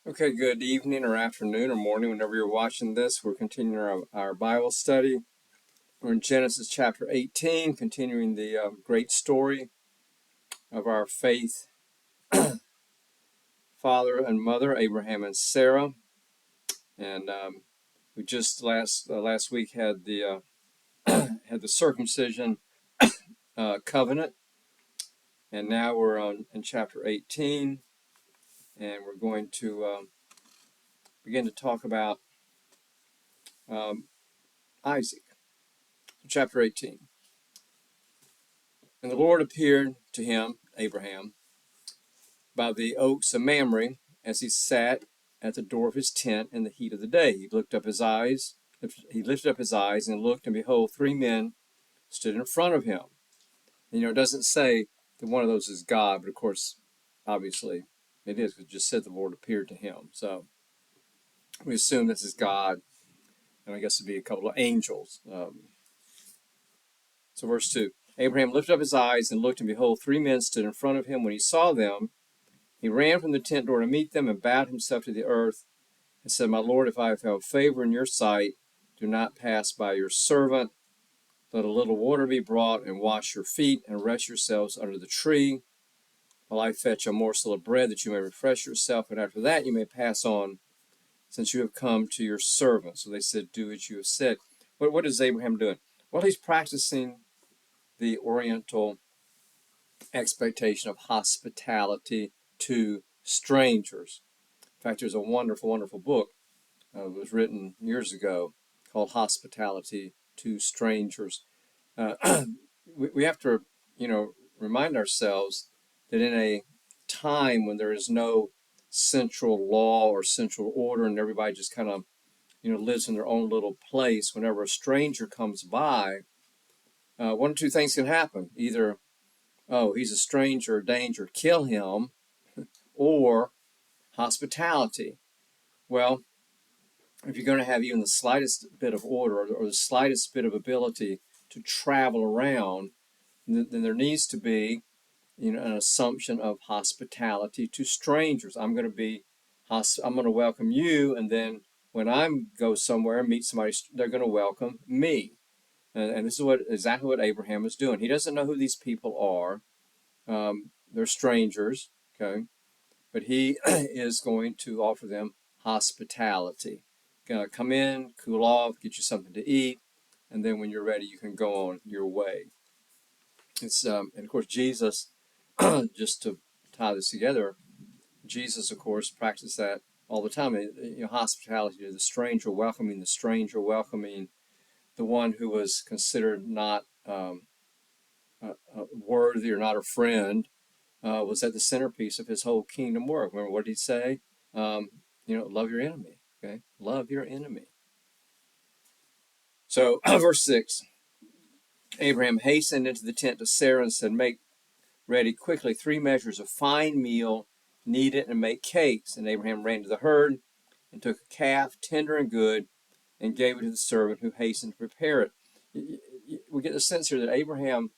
Okay, good evening or afternoon or morning, whenever you're watching this. We're continuing our Bible study. We're in Genesis chapter 18, continuing the great story of our faith father and mother, Abraham and Sarah. And we just last week had the had the circumcision covenant, and now we're in chapter 18, and we're going to begin to talk about um, Isaac. Chapter 18. And the Lord appeared to him, Abraham, by the oaks of Mamre, as he sat at the door of his tent in the heat of the day. He lifted up his eyes, and looked, and behold, three men stood in front of him. And, it doesn't say that one of those is God, but of course, obviously, it is. It just said the Lord appeared to him. So we assume this is God, and I guess it'd be a couple of angels. So verse 2, Abraham lifted up his eyes and looked, and behold, three men stood in front of him. When he saw them, he ran from the tent door to meet them and bowed himself to the earth and said, My Lord, if I have found favor in your sight, do not pass by your servant. Let a little water be brought, and wash your feet, and rest yourselves under the tree, while I fetch a morsel of bread, that you may refresh yourself, and after that you may pass on, since you have come to your servant. So they said, Do as you have said. What is Abraham doing? Well, he's practicing the Oriental expectation of hospitality to strangers. In fact, there's a wonderful, wonderful book was written years ago called Hospitality to Strangers. We have to, remind ourselves that in a time when there is no central law or central order and everybody just kind of, lives in their own little place, whenever a stranger comes by, one or two things can happen. Either, oh, he's a stranger, danger, kill him, or hospitality. Well, if you're going to have even the slightest bit of order or the slightest bit of ability to travel around, then there needs to be, an assumption of hospitality to strangers. I'm going to welcome you, and then when I go somewhere and meet somebody, they're going to welcome me. And this is exactly what Abraham is doing. He doesn't know who these people are. They're strangers, okay? But he is going to offer them hospitality. Come in, cool off, get you something to eat, and then when you're ready, you can go on your way. And of course, Jesus, just to tie this together, Jesus, of course, practiced that all the time. Hospitality to the stranger, welcoming the one who was considered not worthy or not a friend, was at the centerpiece of his whole kingdom work. Remember what did he say? Love your enemy. Okay, love your enemy. So, verse 6, Abraham hastened into the tent to Sarah and said, Make ready quickly 3 measures of fine meal, knead it, and make cakes. And Abraham ran to the herd and took a calf, tender and good, and gave it to the servant who hastened to prepare it. We get the sense here that Abraham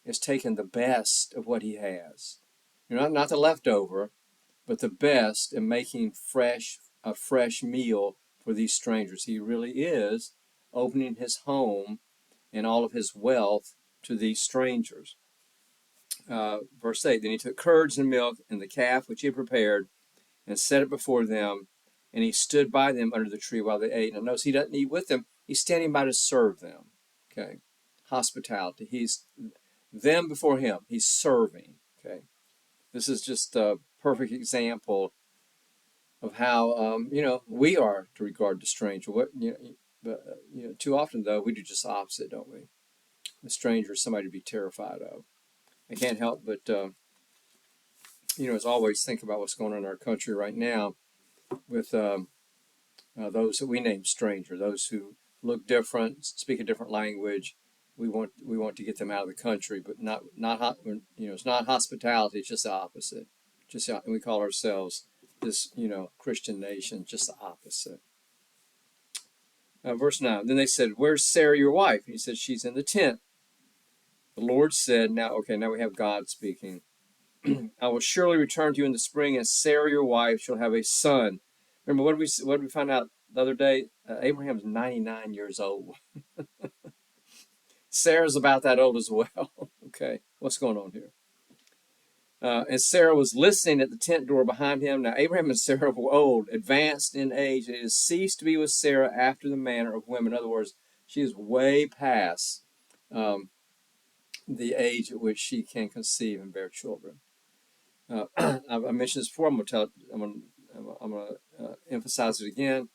is taking the best of what he has. Not the leftover, but the best, in making a fresh meal for these strangers. He really is opening his home and all of his wealth to these strangers. Verse 8, Then he took curds and milk and the calf which he had prepared and set it before them, and he stood by them under the tree while they ate. And notice he doesn't eat with them, he's standing by to serve them. Okay, hospitality. He's them before him, he's serving. Okay, this is just a perfect example of how we are to regard the stranger. But too often though we do just the opposite, don't we? The stranger is somebody to be terrified of. I can't help but as always think about what's going on in our country right now with those that we name stranger, those who look different, speak a different language. We want to get them out of the country, but not it's not hospitality. It's just the opposite. And we call ourselves this Christian nation, just the opposite. Verse 9. Then they said, Where's Sarah your wife? And he said, She's in the tent. The Lord said, now we have God speaking. I will surely return to you in the spring, and Sarah your wife shall have a son. Remember what did we find out the other day? Abraham's 99 years old. Sarah's about that old as well. Okay, what's going on here? And Sarah was listening at the tent door behind him. Now Abraham and Sarah were old, advanced in age. It has ceased to be with Sarah after the manner of women. In other words, she is way past the age at which she can conceive and bear children. I mentioned this before. I'm going to emphasize it again.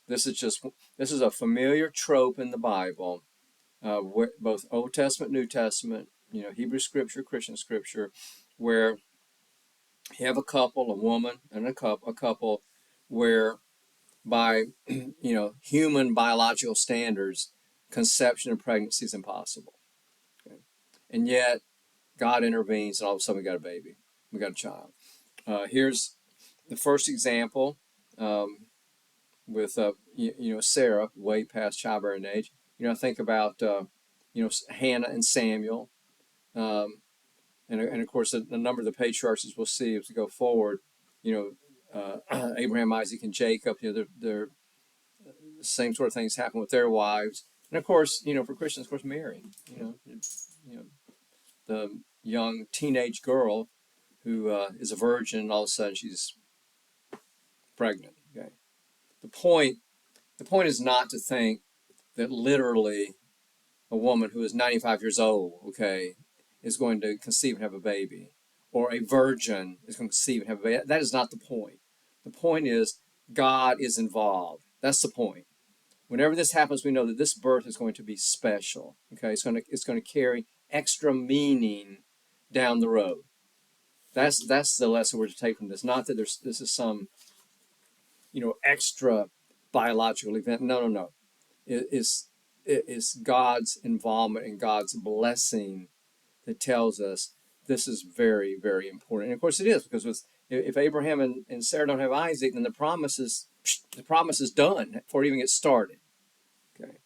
This is a familiar trope in the Bible, both Old Testament, New Testament, Hebrew Scripture, Christian Scripture, where you have a couple, a woman and a couple, where by human biological standards, conception and pregnancy is impossible. Okay? And yet God intervenes, and all of a sudden we got a baby, we got a child. Here's the first example with Sarah, way past childbearing age. Think about Hannah and Samuel, and of course a number of the patriarchs, as we'll see as we go forward. Abraham, Isaac, and Jacob. They're the same sort of things happen with their wives, and of course, for Christians, of course, Mary. The young teenage girl who is a virgin, and all of a sudden she's pregnant. Okay, the point is not to think that literally a woman who is 95 years old, okay, is going to conceive and have a baby, or a virgin is going to conceive and have a baby. That is not the point. The point is God is involved. That's the point. Whenever this happens, we know that this birth is going to be special. Okay, it's going to carry extra meaning down the road. That's the lesson we're to take from this. Not that this is some extra biological event. No. It's God's involvement and God's blessing that tells us this is very, very important. And of course it is, because if Abraham and Sarah don't have Isaac, then the promise is done before it even gets started. Okay.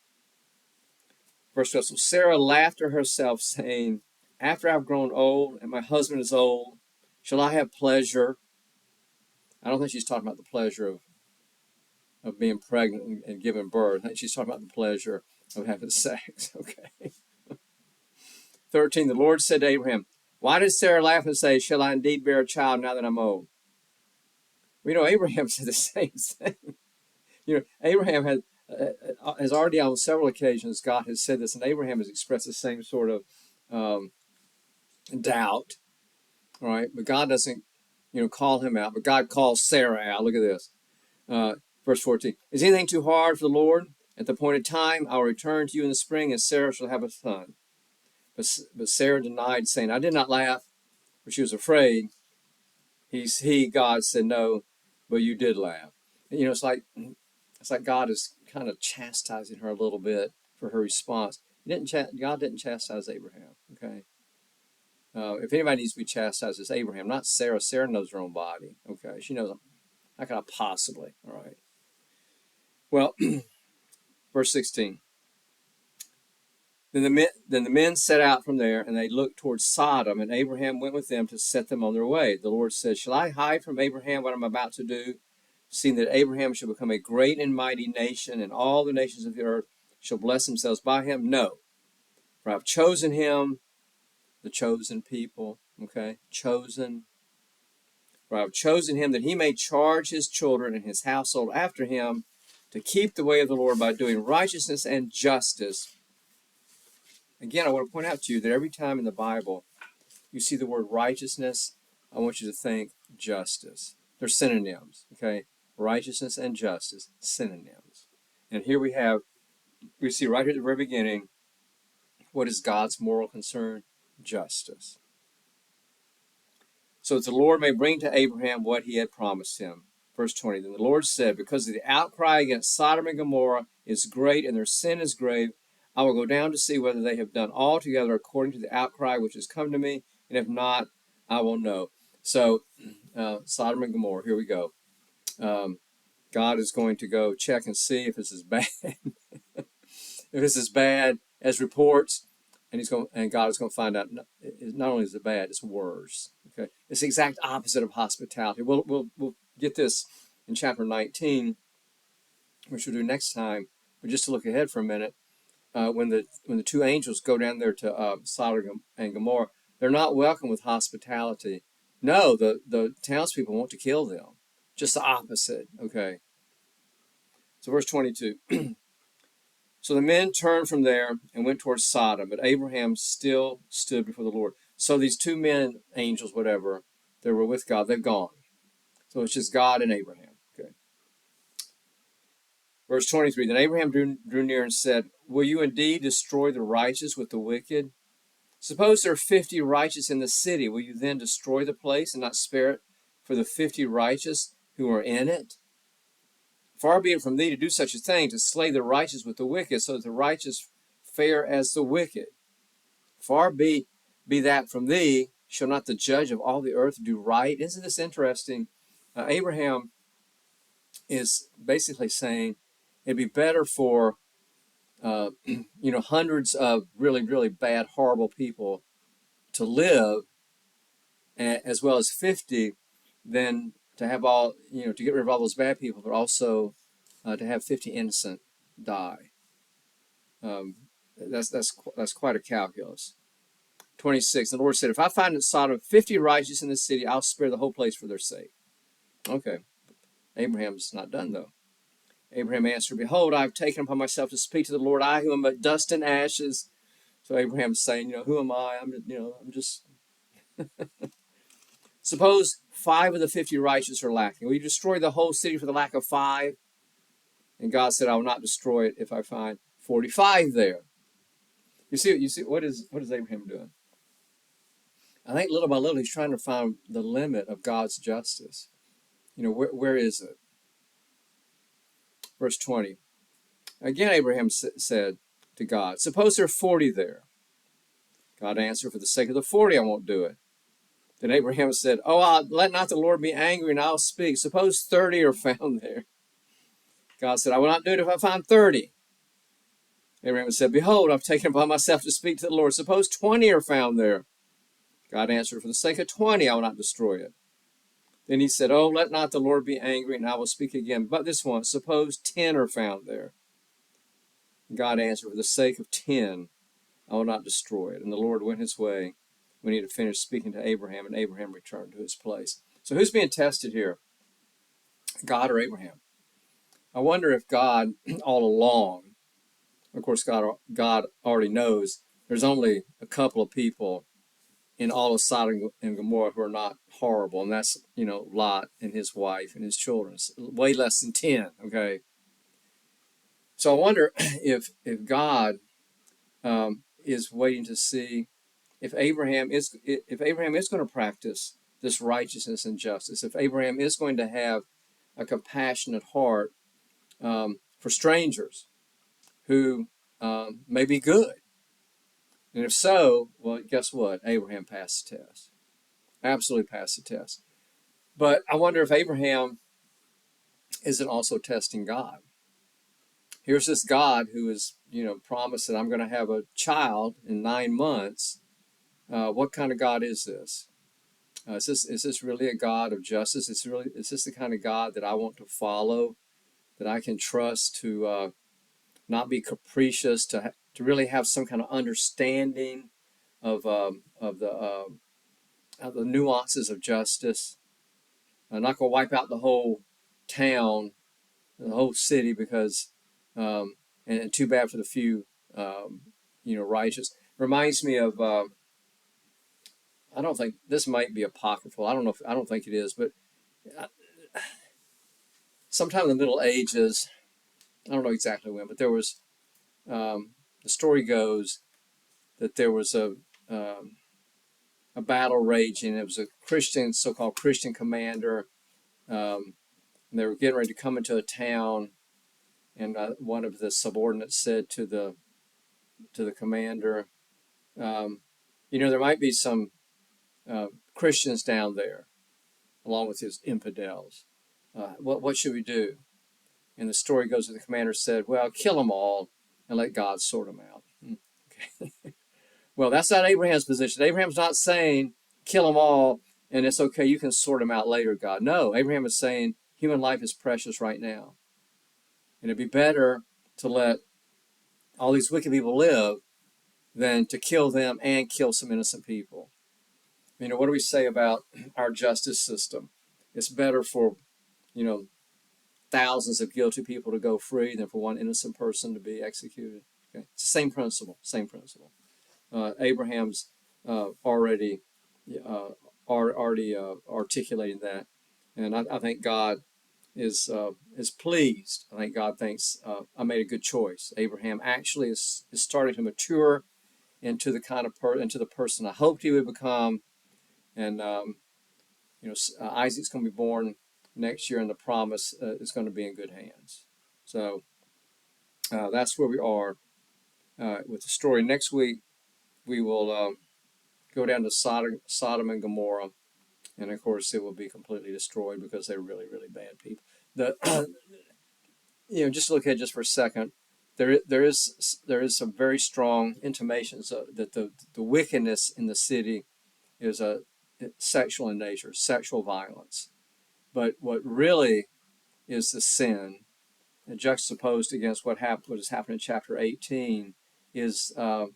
Verse 12, so Sarah laughed to herself, saying, after I've grown old and my husband is old, shall I have pleasure? I don't think she's talking about the pleasure of being pregnant and giving birth. I think she's talking about the pleasure of having sex. Okay. 13, the Lord said to Abraham, why did Sarah laugh and say, shall I indeed bear a child now that I'm old? Abraham said the same thing. Abraham has already on several occasions, God has said this, and Abraham has expressed the same sort of doubt. All right, but God doesn't, call him out, but God calls Sarah out. Look at this. Verse 14, is anything too hard for the Lord? At the appointed time, I'll return to you in the spring, and Sarah shall have a son. But Sarah denied, saying, I did not laugh, for she was afraid. God said, no, but you did laugh. And, it's like God is kind of chastising her a little bit for her response. God didn't chastise Abraham. Okay. If anybody needs to be chastised, it's Abraham, not Sarah. Sarah knows her own body. Okay, she knows. How can I possibly? All right. Well, verse 16. Then the men set out from there, and they looked towards Sodom, and Abraham went with them to set them on their way. The Lord said, shall I hide from Abraham what I'm about to do, seeing that Abraham shall become a great and mighty nation, and all the nations of the earth shall bless themselves by him? No, for I've chosen him, the chosen people, okay, chosen. For I've chosen him that he may charge his children and his household after him to keep the way of the Lord by doing righteousness and justice. Again, I want to point out to you that every time in the Bible you see the word righteousness, I want you to think justice. They're synonyms, okay? Righteousness and justice, synonyms. And here we see right here at the very beginning, what is God's moral concern? Justice. So that the Lord may bring to Abraham what he had promised him. Verse 20, then the Lord said, because the outcry against Sodom and Gomorrah is great and their sin is grave, I will go down to see whether they have done altogether according to the outcry which has come to me, and if not, I will know. So, Sodom and Gomorrah, here we go. God is going to go check and see if it's as bad, if it's as bad as reports, and God is going to find out. Not only is it bad, it's worse. Okay, it's the exact opposite of hospitality. We'll get this in chapter 19, which we'll do next time, but just to look ahead for a minute, when the two angels go down there to Sodom and Gomorrah, they're not welcome with hospitality. No, the townspeople want to kill them. Just the opposite. Okay. So verse 22. So the men turned from there and went towards Sodom, but Abraham still stood before the Lord. So these two men, angels, whatever, that were with God, they've gone. So it's just God and Abraham. Okay. Verse 23. Then Abraham drew near and said, will you indeed destroy the righteous with the wicked? Suppose there are 50 righteous in the city. Will you then destroy the place and not spare it for the 50 righteous who are in it? Far be it from thee to do such a thing, to slay the righteous with the wicked, so that the righteous fare as the wicked. Far be that from thee. Shall not the judge of all the earth do right? Isn't this interesting? Abraham is basically saying it'd be better for hundreds of really, really bad, horrible people to live, as well as 50, than to have to get rid of all those bad people, but also to have 50 innocent die. That's quite a calculus. 26. And the Lord said, if I find in Sodom 50 righteous in the city, I'll spare the whole place for their sake. Okay. Abraham's not done, though. Abraham answered, behold, I have taken upon myself to speak to the Lord, I who am but dust and ashes. So Abraham's saying, who am I? I'm just... Suppose 5 of the 50 righteous are lacking. Will you destroy the whole city for the lack of 5? And God said, I will not destroy it if I find 45 there. You see, what is Abraham doing? I think little by little he's trying to find the limit of God's justice. Where is it? Verse 20. Again, Abraham said to God, suppose there are 40 there. God answered, for the sake of the 40, I won't do it. Then Abraham said, let not the Lord be angry, and I'll speak. Suppose 30 are found there. God said, I will not do it if I find 30. Abraham said, behold, I've taken upon myself to speak to the Lord. Suppose 20 are found there. God answered, for the sake of 20, I will not destroy it. Then he said, let not the Lord be angry, and I will speak again. But this one, suppose 10 are found there. God answered, for the sake of 10, I will not destroy it. And the Lord went his way when he had finished speaking to Abraham, and Abraham returned to his place. So who's being tested here? God or Abraham? I wonder if God, all along, of course, God already knows there's only a couple of people in all of Sodom and Gomorrah who are not horrible, and that's, Lot and his wife and his children. It's way less than 10, okay? So I wonder if God is waiting to see if Abraham is going to practice this righteousness and justice, if Abraham is going to have a compassionate heart for strangers who may be good. And if so, well, guess what? Abraham passed the test. Absolutely passed the test. But I wonder if Abraham isn't also testing God. Here's this God who is, promised that I'm going to have a child in 9 months. What kind of God is this? Is this really a God of justice? Is this the kind of God that I want to follow, that I can trust to not be capricious, to really have some kind of understanding of the nuances of justice? I'm not going to wipe out the whole town, the whole city, because and too bad for the few righteous. Reminds me of I don't think this might be apocryphal. I don't think it is, but sometime in the Middle Ages, I don't know exactly when, but there was the story goes that there was a battle raging. It was a so-called Christian commander, and they were getting ready to come into a town. And one of the subordinates said to the commander, there might be some Christians down there, along with his infidels. What should we do? And the story goes that the commander said, well, kill them all and let God sort them out. Okay. Well, that's not Abraham's position. Abraham's not saying kill them all and it's okay, you can sort them out later, God. No, Abraham is saying Human life is precious right now. And it'd be better to let all these wicked people live than to kill them and kill some innocent people. What do we say about our justice system? It's better for, you know, thousands of guilty people to go free than for one innocent person to be executed. Okay, it's the same principle. Same principle. Abraham's already articulating that, and I think God is pleased. I think God thinks I made a good choice. Abraham actually is starting to mature into the kind of into the person I hoped he would become, and Isaac's going to be born next year, and the promise is going to be in good hands. So that's where we are with the story. Next week we will go down to Sodom and Gomorrah, and of course it will be completely destroyed because they're really, really bad people. Just look at it just for a second. There is some very strong intimations that the wickedness in the city is sexual in nature, sexual violence. But what really is the sin, and juxtaposed against what has happened in chapter 18, is the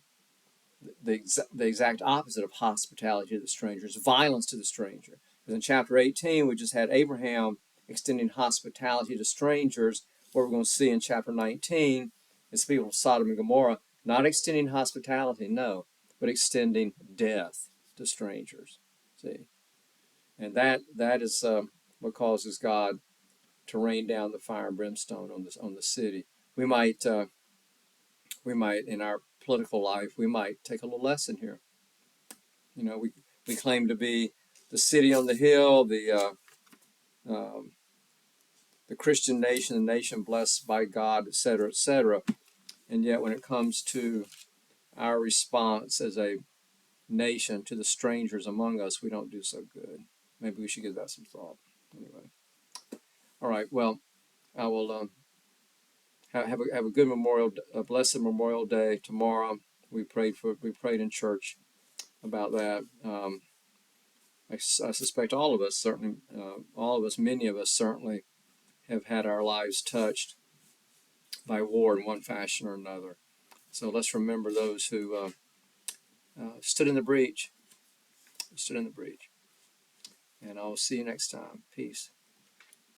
exact opposite of hospitality to the stranger, is violence to the stranger. Because in chapter 18, we just had Abraham extending hospitality to strangers. What we're going to see in chapter 19 is people of Sodom and Gomorrah not extending hospitality, no, but extending death to strangers. See, and that is what causes God to rain down the fire and brimstone on the city. We might in our political life we might take a little lesson here. We claim to be the city on the hill, the Christian nation, the nation blessed by God, etc., etc. And yet, when it comes to our response as a nation to the strangers among us, we don't do so good. Maybe we should give that some thought. Anyway, all right. Well, I will have a good a blessed Memorial Day tomorrow. We prayed in church about that. I suspect all of us, certainly, many of us certainly have had our lives touched by war in one fashion or another. So let's remember those who stood in the breach, and I'll see you next time. Peace.